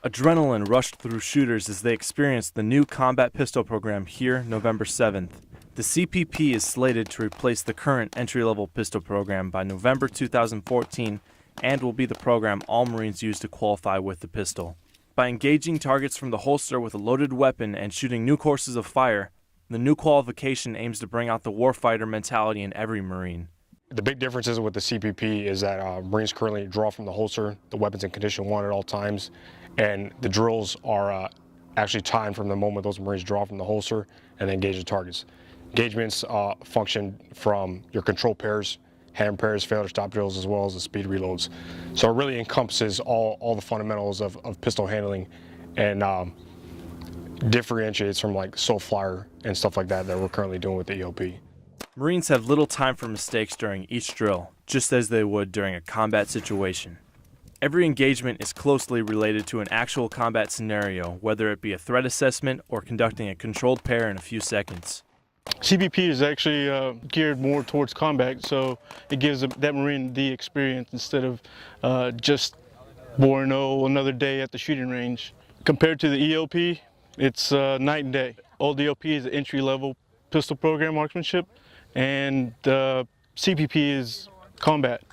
Adrenaline rushed through shooters as they experienced the new combat pistol program here November 7th. The CPP is slated to replace the current entry-level pistol program by November 2014 and will be the program all Marines use to qualify with the pistol. By engaging targets from the holster with a loaded weapon and shooting new courses of fire, the new qualification aims to bring out the warfighter mentality in every Marine. The big differences with the CPP is that Marines currently draw from the holster, the weapon's in condition 1 at all times, and the drills are actually timed from the moment those Marines draw from the holster and then engage the targets. Engagements function from your control pairs, hand pairs, failure to stop drills, as well as the speed reloads. So it really encompasses all the fundamentals of pistol handling and differentiates from like SoFlyer and stuff like that we're currently doing with the EOP. Marines have little time for mistakes during each drill, just as they would during a combat situation. Every engagement is closely related to an actual combat scenario, whether it be a threat assessment or conducting a controlled pair in a few seconds. CPP is actually geared more towards combat, so it gives that Marine the experience instead of just boring another day at the shooting range. Compared to the EOP, it's night and day. Old EOP is an entry-level pistol program marksmanship, and CPP is combat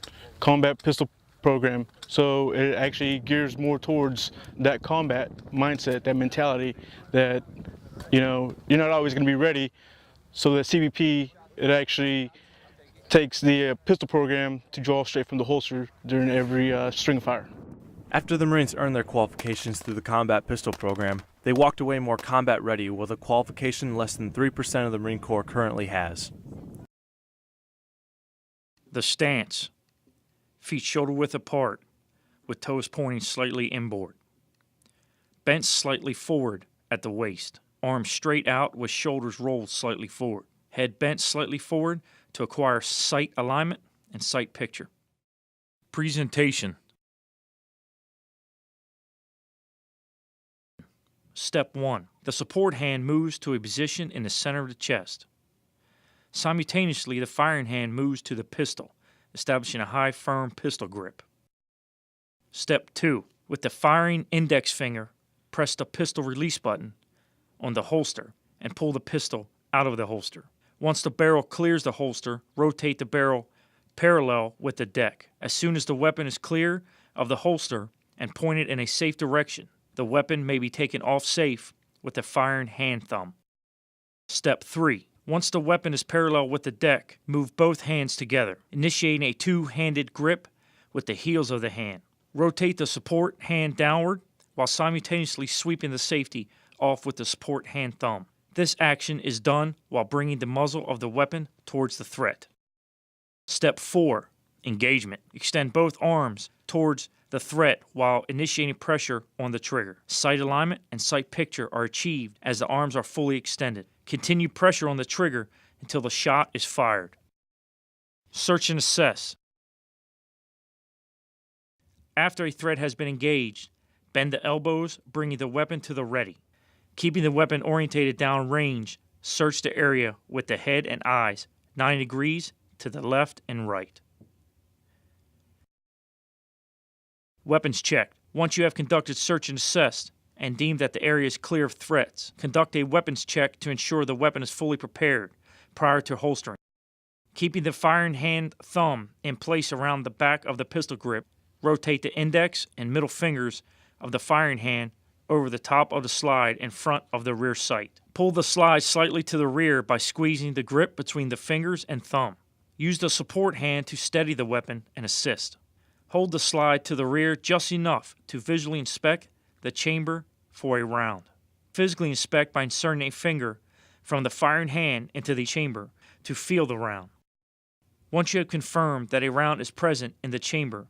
pistol program. So it actually gears more towards that combat mindset, that mentality that, you know, you're not always going to be ready. So the CPP, it actually takes the pistol program to draw straight from the holster during every string fire. After the Marines earned their qualifications through the combat pistol program, they walked away more combat ready with a qualification less than 3% of the Marine Corps currently has. The stance. Feet shoulder width apart, with toes pointing slightly inboard. Bent slightly forward at the waist. Arms straight out with shoulders rolled slightly forward. Head bent slightly forward to acquire sight alignment and sight picture. Presentation. Step 1. The support hand moves to a position in the center of the chest. Simultaneously, the firing hand moves to the pistol, establishing a high, firm pistol grip. Step 2. With the firing index finger, press the pistol release button on the holster and pull the pistol out of the holster. Once the barrel clears the holster, rotate the barrel parallel with the deck. As soon as the weapon is clear of the holster and pointed in a safe direction, the weapon may be taken off safe with the firing hand thumb. Step 3. Once the weapon is parallel with the deck, move both hands together, initiating a two-handed grip with the heels of the hand. Rotate the support hand downward while simultaneously sweeping the safety off with the support hand thumb. This action is done while bringing the muzzle of the weapon towards the threat. Step 4. Engagement. Extend both arms towards the threat while initiating pressure on the trigger. Sight alignment and sight picture are achieved as the arms are fully extended. Continue pressure on the trigger until the shot is fired. Search and assess. After a threat has been engaged, bend the elbows, bringing the weapon to the ready. Keeping the weapon orientated down range, search the area with the head and eyes 90 degrees to the left and right. Weapons checked. Once you have conducted search and assess and deemed that the area is clear of threats, conduct a weapons check to ensure the weapon is fully prepared prior to holstering. Keeping the firing hand thumb in place around the back of the pistol grip, rotate the index and middle fingers of the firing hand over the top of the slide in front of the rear sight. Pull the slide slightly to the rear by squeezing the grip between the fingers and thumb. Use the support hand to steady the weapon and assist. Hold the slide to the rear just enough to visually inspect the chamber for a round. Physically inspect by inserting a finger from the firing hand into the chamber to feel the round. Once you have confirmed that a round is present in the chamber,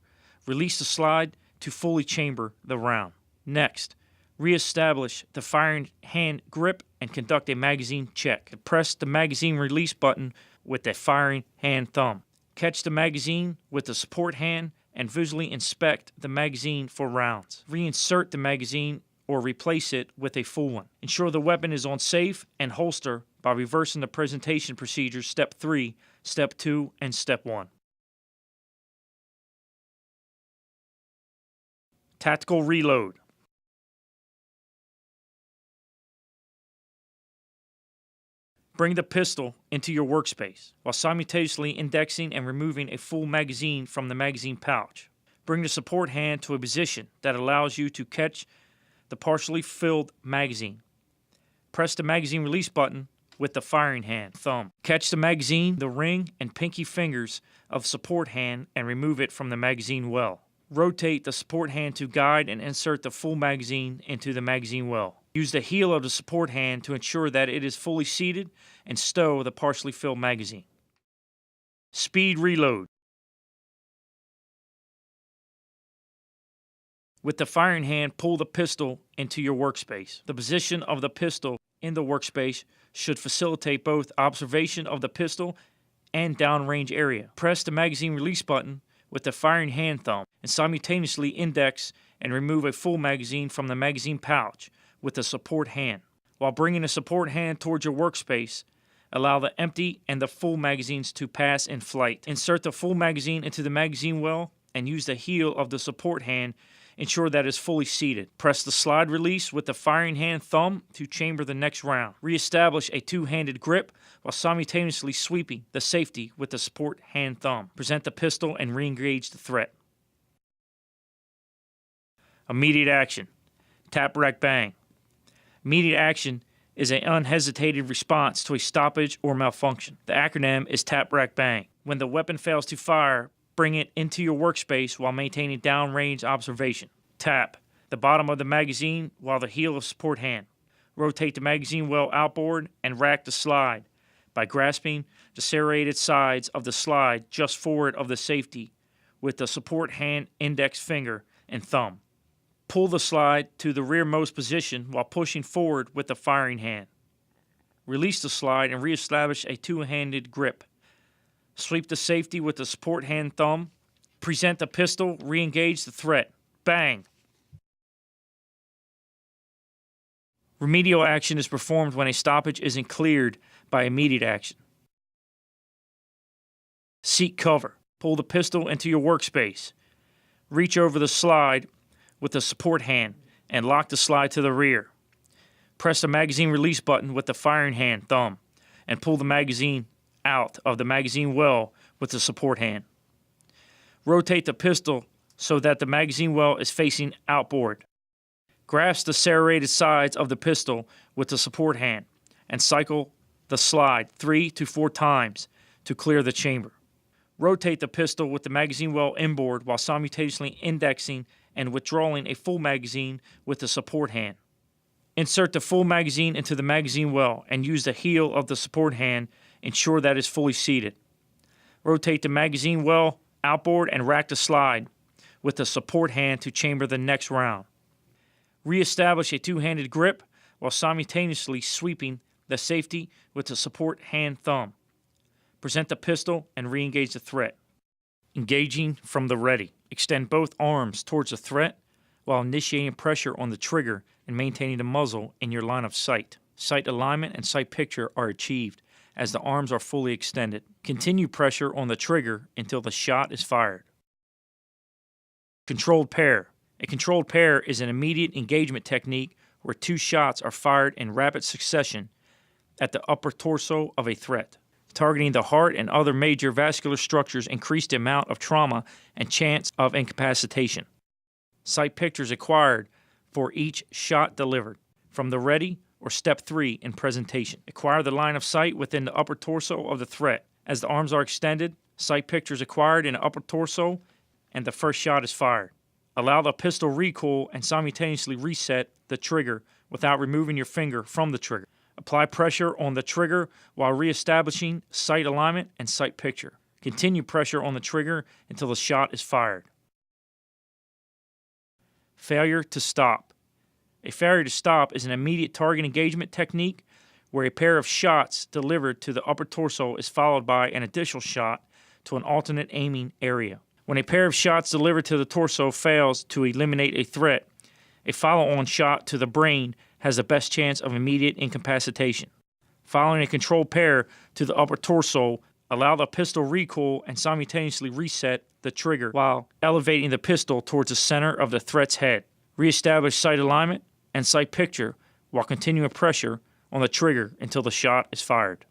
release the slide to fully chamber the round. Next, re-establish the firing hand grip and conduct a magazine check. Press the magazine release button with the firing hand thumb. Catch the magazine with the support hand and visually inspect the magazine for rounds. Reinsert the magazine or replace it with a full one. Ensure the weapon is on safe and holster by reversing the presentation procedures Step 3, Step 2, and Step 1. Tactical reload. Bring the pistol into your workspace while simultaneously indexing and removing a full magazine from the magazine pouch. Bring the support hand to a position that allows you to catch the partially filled magazine. Press the magazine release button with the firing hand thumb. Catch the magazine, the ring, and pinky fingers of support hand and remove it from the magazine well. Rotate the support hand to guide and insert the full magazine into the magazine well. Use the heel of the support hand to ensure that it is fully seated and stow the partially filled magazine. Speed reload. With the firing hand, pull the pistol into your workspace. The position of the pistol in the workspace should facilitate both observation of the pistol and downrange area. Press the magazine release button with the firing hand thumb and simultaneously index and remove a full magazine from the magazine pouch with the support hand. While bringing the support hand towards your workspace, allow the empty and the full magazines to pass in flight. Insert the full magazine into the magazine well and use the heel of the support hand. Ensure that it is fully seated. Press the slide release with the firing hand thumb to chamber the next round. Reestablish a two-handed grip while simultaneously sweeping the safety with the support hand thumb. Present the pistol and re-engage the threat. Immediate action. Tap, rack, bang. Immediate action is an unhesitated response to a stoppage or malfunction. The acronym is tap, rack, bang. When the weapon fails to fire, bring it into your workspace while maintaining downrange observation. Tap the bottom of the magazine while the heel of support hand. Rotate the magazine well outboard and rack the slide by grasping the serrated sides of the slide just forward of the safety with the support hand index finger and thumb. Pull the slide to the rearmost position while pushing forward with the firing hand. Release the slide and reestablish a two-handed grip. Sweep the safety with the support hand thumb. Present the pistol, re-engage the threat. Bang! Remedial action is performed when a stoppage isn't cleared by immediate action. Seek cover. Pull the pistol into your workspace. Reach over the slide with the support hand and lock the slide to the rear. Press the magazine release button with the firing hand thumb and pull the magazine out of the magazine well with the support hand. Rotate the pistol so that the magazine well is facing outboard. Grasp the serrated sides of the pistol with the support hand and cycle the slide 3 to 4 times to clear the chamber. Rotate the pistol with the magazine well inboard while simultaneously indexing and withdrawing a full magazine with the support hand. Insert the full magazine into the magazine well and use the heel of the support hand. Ensure that it is fully seated. Rotate the magazine well outboard and rack the slide with the support hand to chamber the next round. Reestablish a two-handed grip while simultaneously sweeping the safety with the support hand thumb. Present the pistol and re-engage the threat. Engaging from the ready. Extend both arms towards the threat while initiating pressure on the trigger and maintaining the muzzle in your line of sight. Sight alignment and sight picture are achieved as the arms are fully extended. Continue pressure on the trigger until the shot is fired. Controlled pair. A controlled pair is an immediate engagement technique where 2 shots are fired in rapid succession at the upper torso of a threat. Targeting the heart and other major vascular structures increase the amount of trauma and chance of incapacitation. Sight pictures acquired for each shot delivered from the ready or step 3 in presentation. Acquire the line of sight within the upper torso of the threat. As the arms are extended, sight pictures acquired in the upper torso and the first shot is fired. Allow the pistol recoil and simultaneously reset the trigger without removing your finger from the trigger. Apply pressure on the trigger while reestablishing sight alignment and sight picture. Continue pressure on the trigger until the shot is fired. Failure to stop. A failure to stop is an immediate target engagement technique where a pair of shots delivered to the upper torso is followed by an additional shot to an alternate aiming area. When a pair of shots delivered to the torso fails to eliminate a threat, a follow-on shot to the brain has the best chance of immediate incapacitation. Following a controlled pair to the upper torso, allow the pistol recoil and simultaneously reset the trigger while elevating the pistol towards the center of the threat's head. Reestablish sight alignment and sight picture while continuing pressure on the trigger until the shot is fired.